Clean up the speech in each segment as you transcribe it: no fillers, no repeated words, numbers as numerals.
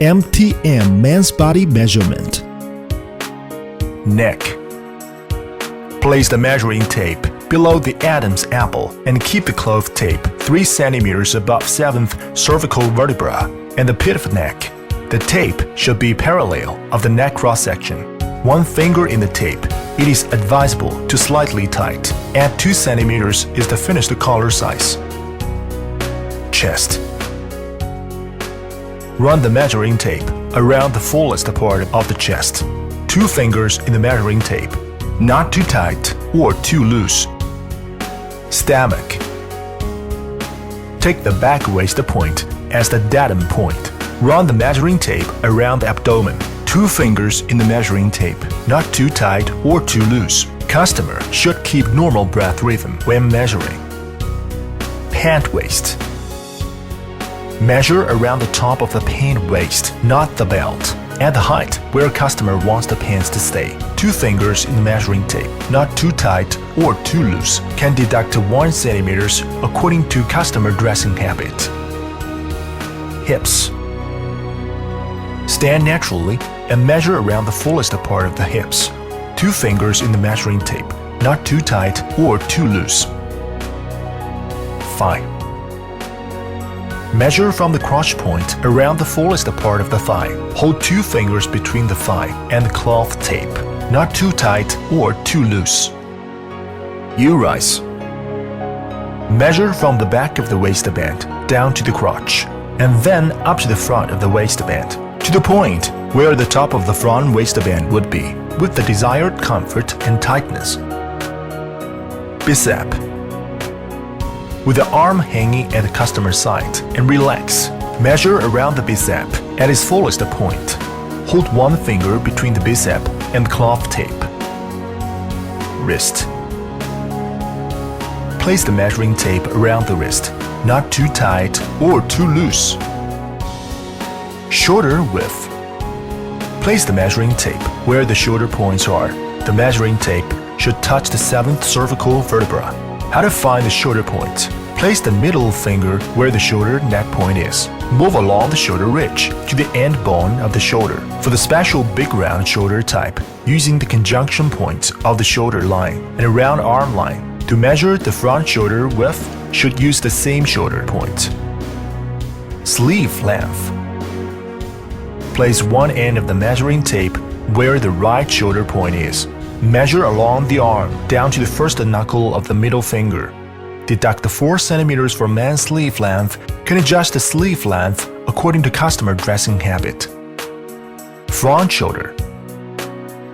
MTM Men's Body Measurement. Neck. Place the measuring tape below the Adam's apple and keep the cloth tape 3 cm above 7th cervical vertebra and the pit of neck. The tape should be parallel of the neck cross-section. 1 finger in the tape. It is advisable to slightly tight. At 2 cm is the finished collar size. Chest. Run the measuring tape around the fullest part of the chest. 2 fingers in the measuring tape. Not too tight or too loose. Stomach. Take the back waist point as the datum point. Run the measuring tape around the abdomen. 2 fingers in the measuring tape. Not too tight or too loose. Customer should keep normal breath rhythm when measuring. Pant waist. Measure around the top of the pant waist, not the belt. At the height where customer wants the pants to stay. 2 fingers in the measuring tape, not too tight or too loose. Can deduct 1 cm according to customer dressing habit. Hips. Stand naturally and measure around the fullest part of the hips. 2 fingers in the measuring tape, not too tight or too loose. Thigh. Measure from the crotch point around the fullest part of the thigh. Hold 2 fingers between the thigh and the cloth tape, not too tight or too loose. Urise. Measure from the back of the waistband down to the crotch, and then up to the front of the waistband, to the point where the top of the front waistband would be, with the desired comfort and tightness. Bicep. With the arm hanging at the customer's side and relax. Measure around the bicep at its fullest point. Hold 1 finger between the bicep and the cloth tape. Wrist. Place the measuring tape around the wrist, not too tight or too loose. Shoulder width. Place the measuring tape where the shoulder points are. The measuring tape should touch the 7th cervical vertebra. How to find the shoulder point. Place the middle finger where the shoulder neck point is. Move along the shoulder ridge to the end bone of the shoulder. For the special big round shoulder type, using the conjunction point of the shoulder line and round arm line. To measure the front shoulder width, should use the same shoulder point. Sleeve length. Place one end of the measuring tape where the right shoulder point is. Measure along the arm down to the first knuckle of the middle finger. Deduct the 4 cm for man's sleeve length. Can adjust the sleeve length according to customer dressing habit. Front shoulder.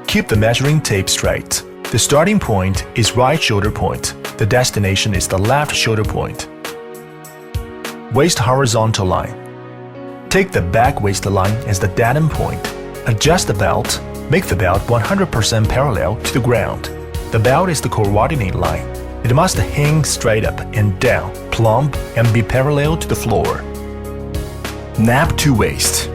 Keep the measuring tape straight. The starting point is right shoulder point. The destination is the left shoulder point. Waist horizontal line. Take the back waistline as the datum point. Adjust the belt. Make the belt 100% parallel to the ground. The belt is the coordinate line. It must hang straight up and down, plumb, and be parallel to the floor. Nap to waist.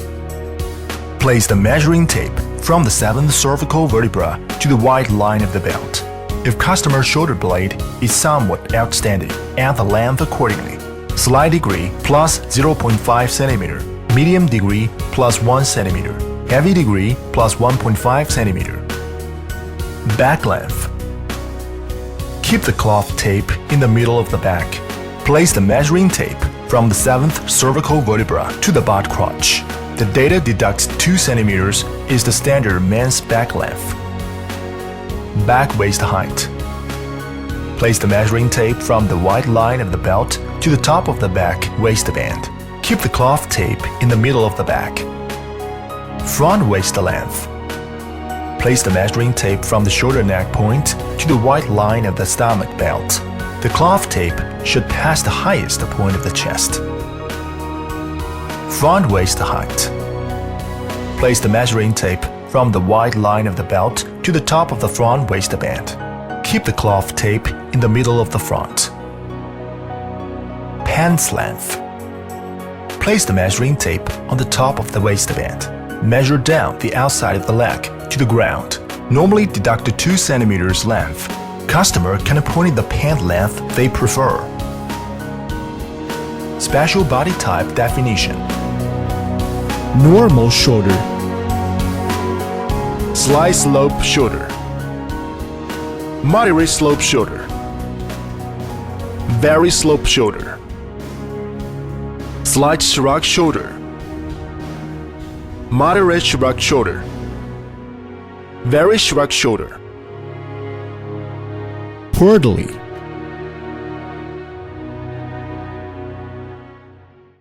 Place the measuring tape from the 7th cervical vertebra to the white line of the belt. If customer's shoulder blade is somewhat outstanding, add the length accordingly. Slight degree plus 0.5 cm, medium degree plus 1 cm. Heavy degree plus 1.5 cm. Back length. Keep the cloth tape in the middle of the back. Place the measuring tape from the 7th cervical vertebra to the butt crotch. The data deducts 2 cm is the standard men's back length. Back waist height. Place the measuring tape from the white line of the belt to the top of the back waistband. Keep the cloth tape in the middle of the back. Front waist length. Place the measuring tape from the shoulder neck point to the white line of the stomach belt. The cloth tape should pass the highest point of the chest. Front waist height. Place the measuring tape from the white line of the belt to the top of the front waistband. Keep the cloth tape in the middle of the front. Pants length. Place the measuring tape on the top of the waistband. Measure down the outside of the leg to the ground. Normally deduct 2 cm length. Customer can appoint the pant length they prefer. Special body type definition. Normal shoulder. Slight slope shoulder. Moderate slope shoulder. Very slope shoulder. Slight shrug shoulder. Moderate shrug shoulder. Very shrug shoulder. Quarterly.